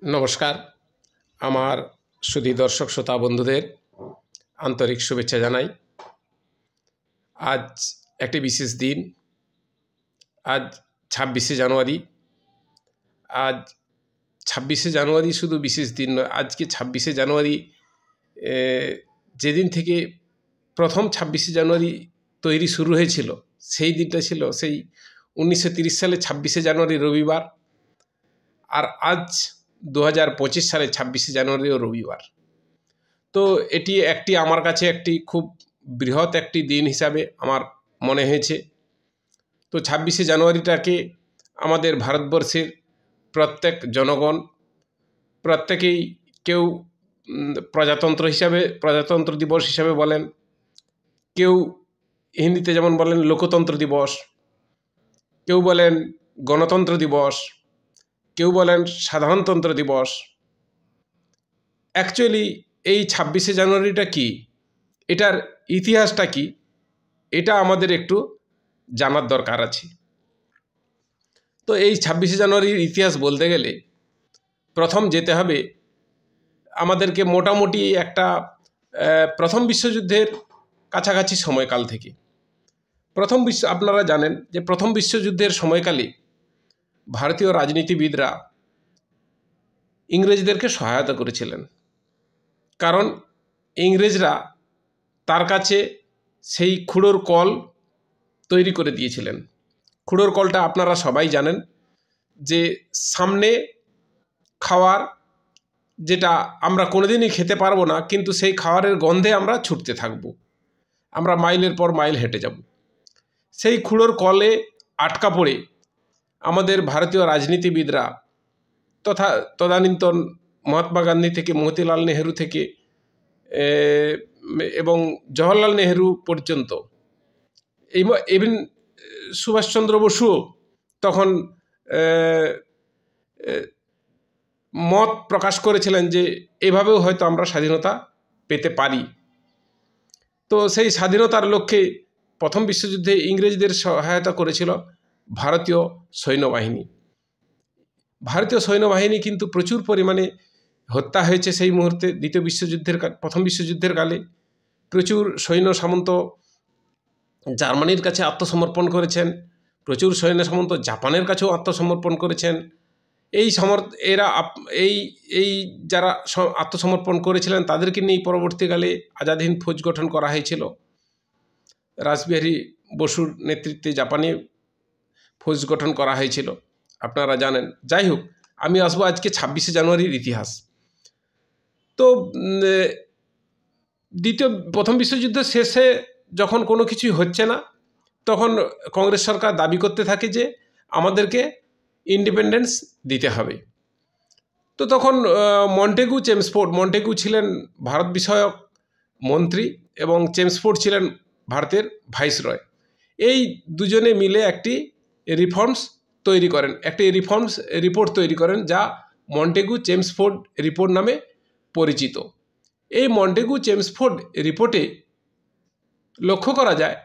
নমস্কার। আমার সুধী দর্শক শ্রোতা বন্ধুদের আন্তরিক শুভেচ্ছা জানাই। আজ একটি বিশেষ দিন। আজ ২৬শে জানুয়ারি। আজ ২৬শে জানুয়ারি শুধু বিশেষ দিন নয়, আজকে ২৬শে জানুয়ারি যেদিন থেকে প্রথম ২৬শে জানুয়ারি তৈরি শুরু হয়েছিল, সেই দিনটা ছিল সেই ১৯৩০ সালে ২৬শে জানুয়ারি রবিবার। আর আজ ২০২৫ সালে ২৬শে জানুয়ারিও রবিবার। তো এটি আমার কাছে একটি খুব বৃহৎ একটি দিন হিসাবে আমার মনে হয়েছে। তো ২৬শে জানুয়ারিটাকে আমাদের ভারতবর্ষের প্রত্যেক জনগণ প্রত্যেকেই কেউ প্রজাতন্ত্র দিবস হিসাবে বলেন, কেউ হিন্দিতে যেমন বলেন লোকতন্ত্র দিবস, কেউ বলেন গণতন্ত্র দিবস, কেউ বলেন সাধারণতন্ত্র দিবস। অ্যাকচুয়ালি এই ২৬শে জানুয়ারিটা কি, এটার ইতিহাসটা কি, এটা আমাদের একটু জানার দরকার আছে। তো এই ২৬শে জানুয়ারির ইতিহাস বলতে গেলে প্রথম যেতে হবে আমাদেরকে মোটামুটি একটা প্রথম বিশ্বযুদ্ধের কাছাকাছি সময়কাল থেকে। আপনারা জানেন যে প্রথম বিশ্বযুদ্ধের সময়কালে ভারতীয় রাজনীতিবিদরা ইংরেজদেরকে সহায়তা করেছিলেন, কারণ ইংরেজরা তার কাছে সেই খুঁড়োর কল তৈরি করে দিয়েছিলেন। খুঁড়োর কলটা আপনারা সবাই জানেন, যে সামনে খাওয়ার, যেটা আমরা কোনোদিনই খেতে পারবো না, কিন্তু সেই খাবারের গন্ধে আমরা ছুটতে থাকব, আমরা মাইলের পর মাইল হেঁটে যাব। সেই খুঁড়োর কলে আটকা পড়ে আমাদের ভারতীয় রাজনীতিবিদরা তথা তদানীন্তন মহাত্মা গান্ধী থেকে মতিলাল নেহেরু থেকে এবং জওহরলাল নেহেরু পর্যন্ত, ইভেন সুভাষচন্দ্র বসুও তখন মত প্রকাশ করেছিলেন যে এভাবেও হয়তো আমরা স্বাধীনতা পেতে পারি। তো সেই স্বাধীনতার লক্ষ্যে প্রথম বিশ্বযুদ্ধে ইংরেজদের সহায়তা করেছিল ভারতীয় সৈন্যবাহিনী। ভারতীয় সৈন্যবাহিনী কিন্তু প্রচুর পরিমাণে হত্যা হয়েছে সেই মুহূর্তে। প্রথম বিশ্বযুদ্ধের কালে প্রচুর সৈন্য সামন্ত জার্মানির কাছে আত্মসমর্পণ করেছেন, প্রচুর সৈন্য সামন্ত জাপানের কাছেও আত্মসমর্পণ করেছেন। এই যারা আত্মসমর্পণ করেছিলেন তাদেরকে নিয়ে পরবর্তীকালে আজাদ হিন্দ ফৌজ গঠন করা হয়েছিল। রাসবিহারী বসুর নেতৃত্বে জাপানি ফৌজ গঠন করা হয়েছিল, আপনারা জানেন। যাই হোক, আমি আসবো আজকে ২৬শে জানুয়ারির ইতিহাস। তো প্রথম বিশ্বযুদ্ধের শেষে যখন কোনো কিছুই হচ্ছে না, তখন কংগ্রেস সরকার দাবি করতে থাকে যে আমাদেরকে ইন্ডিপেন্ডেন্স দিতে হবে। তো তখন মন্টেগু ছিলেন ভারত বিষয়ক মন্ত্রী এবং চেমসফোর্ড ছিলেন ভারতের ভাইসরয়। এই দুজনে মিলে একটি রিফর্মস রিপোর্ট তৈরি করেন, যা মন্টেগু-চেমসফোর্ড রিপোর্ট নামে পরিচিত। এই মন্টেগু-চেমসফোর্ড রিপোর্টে লক্ষ্য করা যায়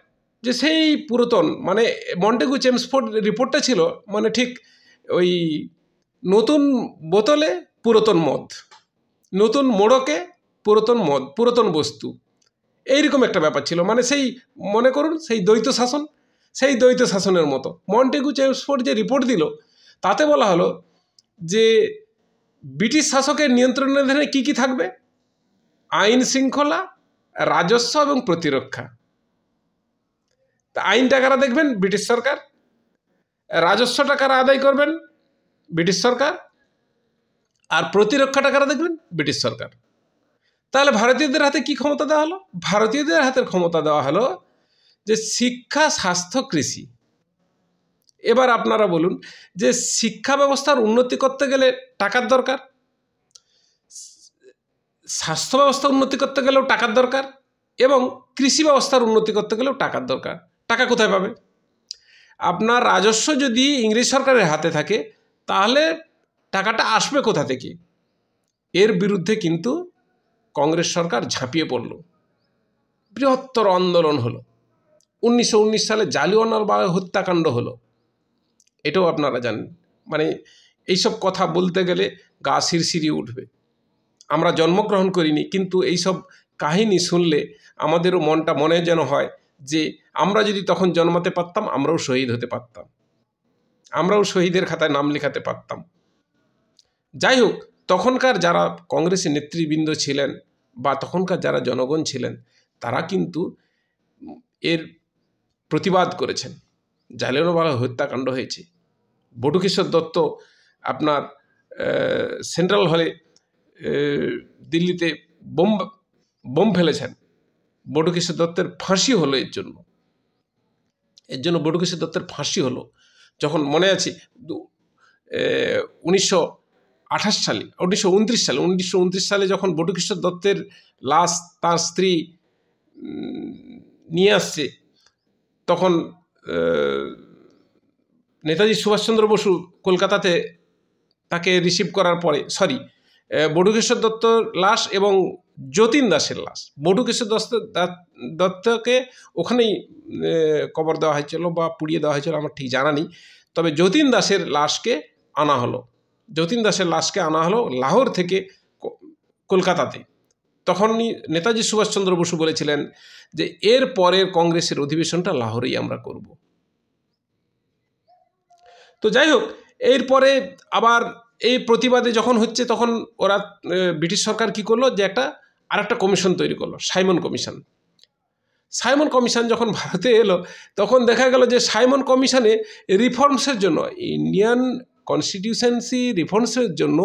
যে সেই পুরাতন, মানে মন্টেগু-চেমসফোর্ড রিপোর্টটা ছিল মানে ঠিক ওই নতুন বোতলে পুরাতন মদ, নতুন মোড়কে পুরাতন মদ, পুরাতন বস্তু, এইরকম একটা ব্যাপার ছিল। মানে সেই মনে করুন সেই দ্বৈত শাসনের মতো। মন্টেগু-চেমসফোর্ড যে রিপোর্ট দিল তাতে বলা হলো যে ব্রিটিশ শাসকের নিয়ন্ত্রণাধীনে কী কী থাকবে: আইন শৃঙ্খলা, রাজস্ব এবং প্রতিরক্ষা। তা আইনটা কারা দেখবেন? ব্রিটিশ সরকার। রাজস্বটা কারা আদায় করবেন? ব্রিটিশ সরকার। আর প্রতিরক্ষাটা কারা দেখবেন? ব্রিটিশ সরকার। তাহলে ভারতীয়দের হাতে কি ক্ষমতা দেওয়া হলো? ভারতীয়দের হাতের ক্ষমতা দেওয়া হলো যে শিক্ষা, স্বাস্থ্য, কৃষি। এবার আপনারা বলুন যে শিক্ষা ব্যবস্থার উন্নতি করতে গেলে টাকার দরকার, স্বাস্থ্য ব্যবস্থা উন্নতি করতে গেলেও টাকার দরকার, এবং কৃষি ব্যবস্থার উন্নতি করতে গেলেও টাকার দরকার। টাকা কোথায় পাবে? আপনার রাজস্ব যদি ইংরেজ সরকারের হাতে থাকে তাহলে টাকাটা আসবে কোথা থেকে? এর বিরুদ্ধে কিন্তু কংগ্রেস সরকার ঝাঁপিয়ে পড়ল, বৃহত্তর আন্দোলন হলো। 1919 সালে জালিয়ানওয়ালাবাগ হত্যাকাণ্ড হলো, এটাও আপনারা জানেন। মানে এইসব কথা বলতে গেলে গা শিরশিরিয়ে উঠবে। আমরা জন্মগ্রহণ করিনি, কিন্তু এইসব কাহিনী শুনলে আমাদেরও মনটা মনে যেন হয় যে আমরা যদি তখন জন্মাতে পারতাম, আমরাও শহীদ হতে পারতাম, আমরাও শহীদের খাতায় নাম লেখাতে পারতাম। যাই হোক, তখনকার যারা কংগ্রেসের নেতৃবৃন্দ ছিলেন বা তখনকার যারা জনগণ ছিলেন, তারা কিন্তু এর প্রতিবাদ করেছেন। জালিয়ানওয়ালা হত্যাকাণ্ড হয়েছে, বটুকেশ্বর দত্ত আপনার সেন্ট্রাল হলে দিল্লিতে বোম ফেলেছেন, বটুকেশ্বর দত্তের ফাঁসি হলো এর জন্য বটুকেশ্বর দত্তের ফাঁসি হলো। যখন মনে আছে 1929 সালে যখন বটুকেশ্বর দত্তের লাশ তার স্ত্রী নিয়ে আসছে, তখন নেতাজি সুভাষচন্দ্র বসু কলকাতাতে তাকে রিসিভ করার পরে, বটুকেশ্বর দত্তর লাশ এবং যতীন দাসের লাশ, বটুকেশ্বর দত্তকে ওখানেই কবর দেওয়া হয়েছিল বা পুড়িয়ে দেওয়া হয়েছিল, আমার ঠিক জানা নেই। তবে যতীন দাসের লাশকে আনা হলো লাহোর থেকে কলকাতাতে। তখনই নেতাজি সুভাষচন্দ্র বসু বলেছিলেন যে এর পরের কংগ্রেসের অধিবেশনটা লাহোরেই আমরা করব। তো যাই হোক, এরপরে আবার এই প্রতিবাদে যখন হচ্ছে, তখন ওরা ব্রিটিশ সরকার কি করলো, যে আরেকটা কমিশন তৈরি করলো, সাইমন কমিশন যখন ভারতে এলো, তখন দেখা গেল যে সাইমন কমিশনে রিফর্মসের জন্য, ইন্ডিয়ান কনস্টিটিউশনসি রিফর্মসের জন্য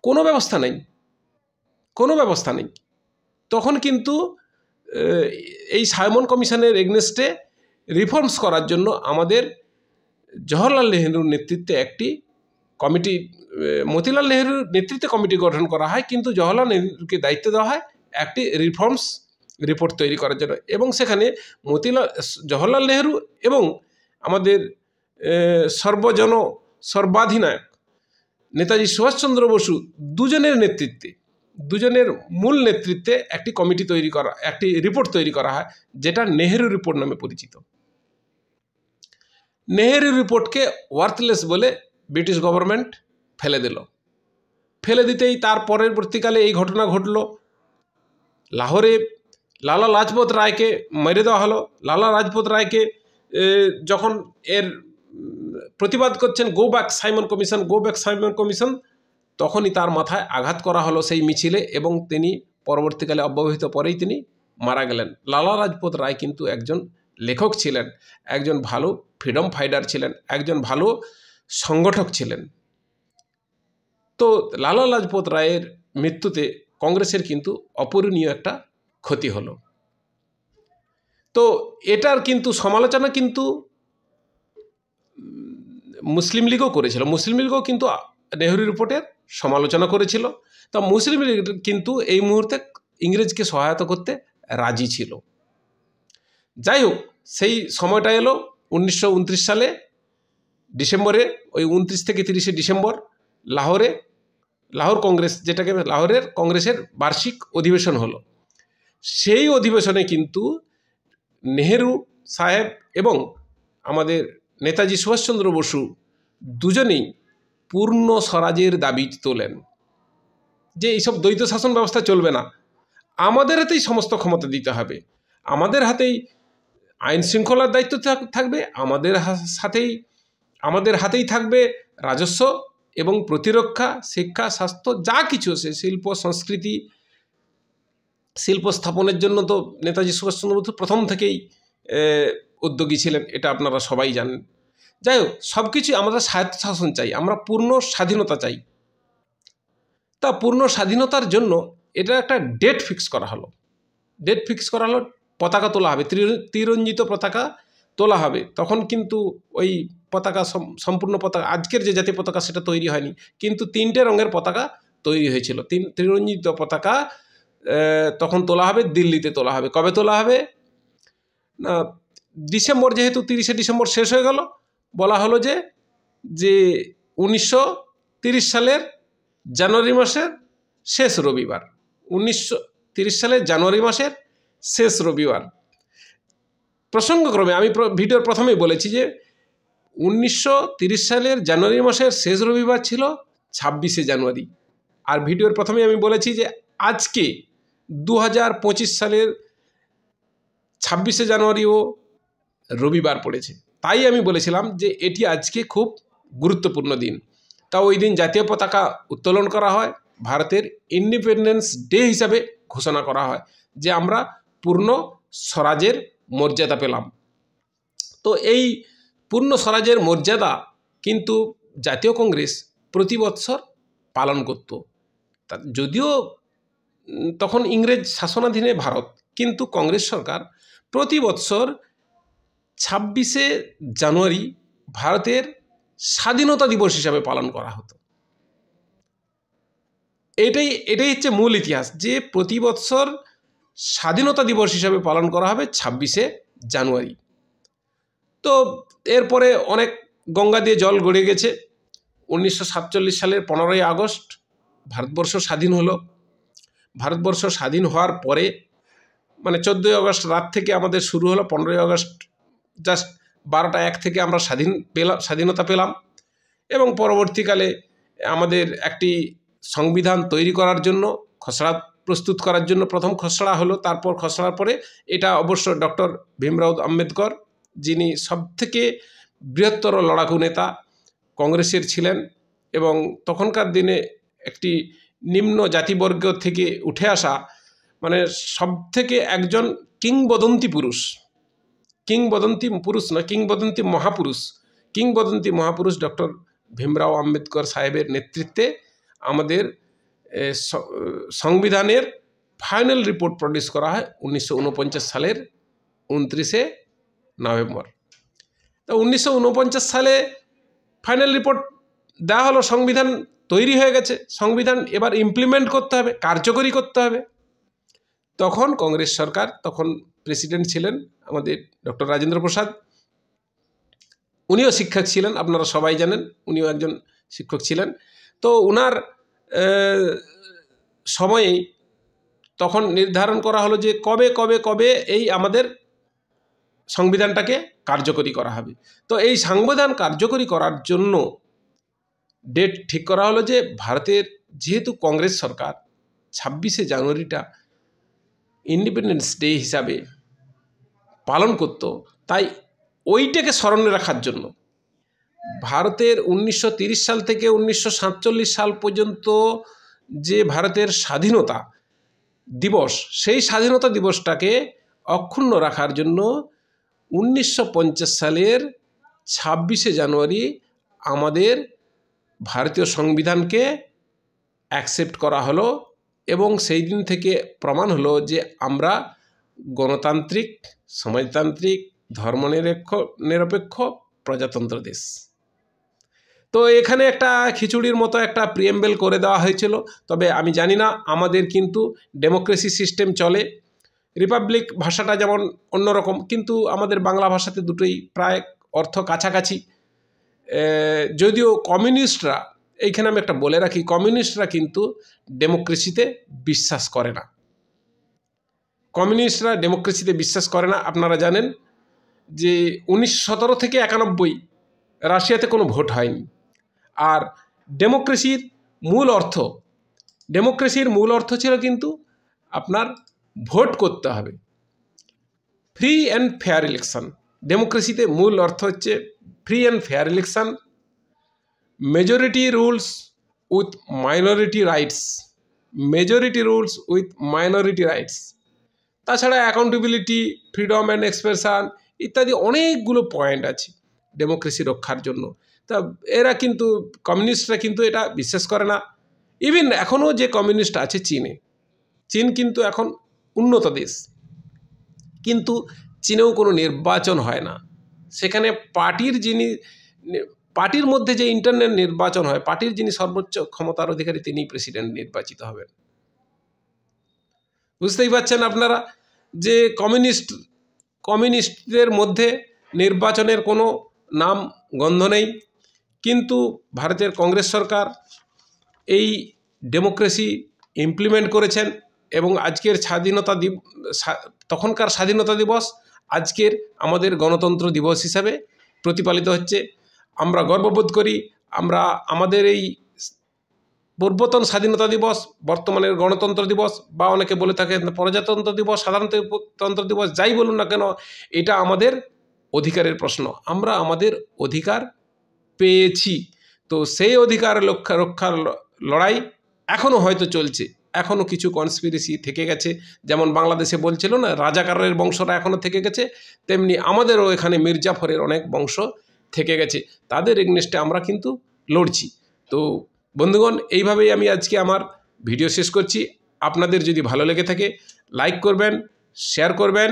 কোনো ব্যবস্থা নেই। তখন কিন্তু এই সাইমন কমিশনের এগনেস্টে রিফর্মস করার জন্য আমাদের জওহরলাল নেহরুর নেতৃত্বে একটি কমিটি, মতিলাল নেহরুর নেতৃত্বে কমিটি গঠন করা হয়, কিন্তু জওহরলাল নেহরুকে দায়িত্ব দেওয়া হয় একটি রিফর্মস রিপোর্ট তৈরি করার জন্য। এবং সেখানে জওহরলাল নেহরু এবং আমাদের সর্বাধিনায়ক নেতাজি সুভাষচন্দ্র বসু দুজনের মূল নেতৃত্বে একটি কমিটি একটি রিপোর্ট তৈরি করা হয়, যেটা নেহেরু রিপোর্ট নামে পরিচিত। নেহেরু রিপোর্টকে ওয়ার্থলেস বলে ব্রিটিশ গভর্নমেন্ট ফেলে দিতেই তার পরবর্তীকালে এই ঘটনা ঘটল। লাহোরে লালা লাজপত রায়কে মেরে দেওয়া হলো। লালা লাজপত রায়কে যখন এর প্রতিবাদ করছেন গো ব্যাক সাইমন কমিশন, তখনই তার মাথায় আঘাত করা হলো সেই মিছিলে, এবং তিনি পরবর্তীকালে অব্যবহিত পরেই তিনি মারা গেলেন। লালা লাজপত রায় কিন্তু একজন লেখক ছিলেন, একজন ভালো ফ্রিডম ফাইটার ছিলেন, একজন ভালো সংগঠক ছিলেন। তো লালা লাজপত রায়ের মৃত্যুতে কংগ্রেসের কিন্তু অপূরণীয় একটা ক্ষতি হলো। তো এটার কিন্তু সমালোচনা কিন্তু মুসলিম লীগও করেছিল। মুসলিম লীগও কিন্তু নেহরু রিপোর্টের সমালোচনা করেছিল। তা মুসলিম লীগ কিন্তু এই মুহূর্তে ইংরেজকে সহায়তা করতে রাজি ছিল। যাই হোক, সেই সময়টা এলো 1929 সালে ডিসেম্বরে, ওই 29 থেকে 30 ডিসেম্বর লাহোর কংগ্রেস, যেটাকে লাহোরের কংগ্রেসের বার্ষিক অধিবেশন হলো। সেই অধিবেশনে কিন্তু নেহেরু সাহেব এবং আমাদের নেতাজি সুভাষচন্দ্র বসু দুজনেই পূর্ণ স্বরাজের দাবি তোলেন, যে এইসব দ্বৈত শাসন ব্যবস্থা চলবে না, আমাদের হাতেই সমস্ত ক্ষমতা দিতে হবে, আমাদের হাতেই আইন শৃঙ্খলার দায়িত্ব থাকবে, আমাদের হাতেই থাকবে রাজস্ব এবং প্রতিরক্ষা, শিক্ষা, স্বাস্থ্য, যা কিছু আছে, শিল্প সংস্কৃতি, শিল্প স্থাপনের জন্য তো নেতাজি সুভাষচন্দ্র বসু প্রথম থেকেই উদ্যোগী ছিলেন, এটা আপনারা সবাই জানেন। যাই হোক, সব কিছু আমরা স্বায়ত্তশাসন চাই, আমরা পূর্ণ স্বাধীনতা চাই। তা পূর্ণ স্বাধীনতার জন্য এটা একটা ডেট ফিক্স করা হলো, পতাকা তোলা হবে, ত্রিরঞ্জিত পতাকা তোলা হবে। তখন কিন্তু ওই পতাকা সম্পূর্ণ পতাকা, আজকের যে জাতীয় পতাকা সেটা তৈরি হয়নি, কিন্তু 3টে রঙের পতাকা তৈরি হয়েছিল। ত্রিরঞ্জিত পতাকা তখন তোলা হবে, দিল্লিতে তোলা হবে। কবে তোলা হবে না, ডিসেম্বর, যেহেতু 30শে ডিসেম্বর শেষ হয়ে গেল, বলা হলো যে 1930 সালের জানুয়ারি মাসের শেষ রবিবার, 1930 সালের জানুয়ারি মাসের শেষ রবিবার। প্রসঙ্গক্রমে আমি ভিডিওর প্রথমেই বলেছি যে 1930 সালের জানুয়ারি মাসের শেষ রবিবার ছিল 26শে জানুয়ারি। আর ভিডিওর প্রথমে আমি বলেছি যে আজকে 2025 সালের 26শে জানুয়ারিও রবিবার পড়েছে, তাই আমি বলেছিলাম যে এটি আজকে খুব গুরুত্বপূর্ণ দিন। তা ওই দিন জাতীয় পতাকা উত্তোলন করা হয়, ভারতের ইন্ডিপেন্ডেন্স ডে হিসাবে ঘোষণা করা হয় যে আমরা পূর্ণ স্বরাজের মর্যাদা পেলাম। তো এই পূর্ণ স্বরাজের মর্যাদা কিন্তু জাতীয় কংগ্রেস প্রতি বৎসর পালন করত। যদিও তখন ইংরেজ শাসনাধীনে ভারত, কিন্তু কংগ্রেস সরকার প্রতি বৎসর 26শে জানুয়ারি ভারতের স্বাধীনতা দিবস হিসাবে পালন করা হতো। এটাই হচ্ছে মূল ইতিহাস, যে প্রতি বৎসর স্বাধীনতা দিবস হিসাবে পালন করা হবে 26শে জানুয়ারি। তো এরপরে অনেক গঙ্গা দিয়ে জল গড়িয়ে গেছে। 1947 সালের 15ই আগস্ট ভারতবর্ষ স্বাধীন হলো। ভারতবর্ষ স্বাধীন হওয়ার পরে মানে 14ই আগস্ট রাত থেকে আমাদের শুরু হলো, 15ই আগস্ট জাস্ট 12টা 1 থেকে আমরা স্বাধীনতা পেলাম। এবং পরবর্তীকালে আমাদের একটি সংবিধান তৈরি করার জন্য খসড়া প্রস্তুত করার জন্য প্রথম খসড়া হলো, তারপর খসড়ার পরে এটা অবশ্য ডক্টর ভীমরাও আম্বেদকর, যিনি সবথেকে বৃহত্তর লড়াকু নেতা কংগ্রেসের ছিলেন এবং তখনকার দিনে একটি নিম্ন জাতিবর্গ থেকে উঠে আসা মানে সবথেকে একজন কিংবদন্তি মহাপুরুষ ডক্টর ভীমরাও আম্বেদকর সাহেবের নেতৃত্বে আমাদের সংবিধানের ফাইনাল রিপোর্ট প্রডিউস করা হয় 1949 সালের 29শে নভেম্বর। তো 1949 সালে ফাইনাল রিপোর্ট দেওয়া হলো, সংবিধান তৈরি হয়ে গেছে, সংবিধান এবার ইমপ্লিমেন্ট করতে হবে, কার্যকরী করতে হবে। তখন কংগ্রেস সরকার, তখন প্রেসিডেন্ট ছিলেন আমাদের ডক্টর রাজেন্দ্র প্রসাদ, উনিও শিক্ষক ছিলেন, আপনারা সবাই জানেন উনিও একজন শিক্ষক ছিলেন। তো ওনার সময়েই তখন নির্ধারণ করা হলো যে কবে এই আমাদের সংবিধানটাকে কার্যকরী করা হবে। তো এই সংবিধান কার্যকরী করার জন্য ডেট ঠিক করা হলো যে ভারতের যেহেতু কংগ্রেস সরকার 26শে জানুয়ারিটা ইন্ডিপেন্ডেন্স ডে হিসাবে পালন করত, তাই ওইটাকে স্মরণে রাখার জন্য ভারতের 1930 সাল থেকে 1947 সাল পর্যন্ত যে ভারতের স্বাধীনতা দিবস, সেই স্বাধীনতা দিবসটাকে অক্ষুণ্ণ রাখার জন্য 1950 সালের 26শে জানুয়ারি আমাদের ভারতীয় সংবিধানকে অ্যাকসেপ্ট করা হলো এবং সেই দিন থেকে প্রমাণ হলো যে আমরা গণতান্ত্রিক, সমাজতান্ত্রিক, ধর্মনিরপেক্ষ প্রজাতন্ত্র দেশ। তো এখানে একটা খিচুড়ির মতো একটা প্রিএম্বেল করে দেওয়া হয়েছিল, তবে আমি জানি না, আমাদের কিন্তু ডেমোক্রেসি সিস্টেম চলে। রিপাবলিক ভাষাটা যেমন অন্যরকম, কিন্তু আমাদের বাংলা ভাষাতে দুটোই প্রায় অর্থ কাছাকাছি। যদিও কমিউনিস্টরা, এইখানে আমি একটা বলে রাখি, কমিউনিস্টরা কিন্তু ডেমোক্রেসিতে বিশ্বাস করে না। কমিউনিস্টরা ডেমোক্রেসিতে বিশ্বাস করে না। আপনারা জানেন যে 1917 থেকে 91 রাশিয়াতে কোনো ভোট হয়নি। আর ডেমোক্রেসির মূল অর্থ ছিল কিন্তু আপনার ভোট করতে হবে, ফ্রি অ্যান্ড ফেয়ার ইলেকশন। ডেমোক্রেসিতে মূল অর্থ হচ্ছে free and fair election, majority rules with minority rights, তাছাড়া অ্যাকাউন্টেবিলিটি, ফ্রিডম অ্যান্ড এক্সপ্রেশন ইত্যাদি অনেকগুলো পয়েন্ট আছে ডেমোক্রেসি রক্ষার জন্য। তা কমিউনিস্টরা কিন্তু এটা বিশ্বাস করে না। ইভেন এখনও যে কমিউনিস্ট আছে চীন কিন্তু এখন উন্নত দেশ, কিন্তু চীনেও কোনো নির্বাচন হয় না। সেখানে পার্টির মধ্যে যে ইন্টারনাল নির্বাচন হয়, পার্টির যিনি সর্বোচ্চ ক্ষমতার অধিকারী তিনি প্রেসিডেন্ট নির্বাচিত হবেন। বুঝতেই পারছেন আপনারা যে কমিউনিস্টদের মধ্যে নির্বাচনের কোনো নাম গন্ধ নেই। কিন্তু ভারতের কংগ্রেস সরকার এই ডেমোক্রেসি ইমপ্লিমেন্ট করেছেন এবং আজকের তখনকার স্বাধীনতা দিবস আজকের আমাদের গণতন্ত্র দিবস হিসাবে প্রতিপালিত হচ্ছে। আমরা গর্ববোধ করি, আমরা আমাদের এই পূর্বতন স্বাধীনতা দিবস, বর্তমানের গণতন্ত্র দিবস, বা অনেকে বলে থাকেন প্রজাতন্ত্র দিবস, সাধারণতন্ত্র দিবস, যাই বলুন না কেন, এটা আমাদের অধিকারের প্রশ্ন। আমরা আমাদের অধিকার পেয়েছি, তো সেই অধিকার রক্ষার লড়াই এখনও হয়তো চলছে, এখনও কিছু কনস্পিরেসি থেকে গেছে। যেমন বাংলাদেশে বলছিল না রাজাকারের বংশরা এখনও থেকে গেছে, তেমনি আমাদেরও এখানে মির্জাফরের অনেক বংশ থেকে গেছে, তাদের এগনেস্টে আমরা কিন্তু লড়ছি। তো বন্ধুগণ, এইভাবেই আমি আজকে আমার ভিডিও শেষ করছি। আপনাদের যদি ভালো লেগে থাকে লাইক করবেন, শেয়ার করবেন,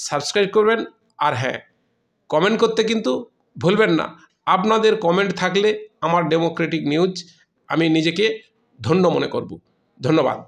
সাবস্ক্রাইব করবেন, আর হ্যাঁ, কমেন্ট করতে কিন্তু ভুলবেন না। আপনাদের কমেন্ট থাকলে আমার ডেমোক্রেটিক নিউজ আমি নিজেকে ধন্য মনে করব। ধন্যবাদ।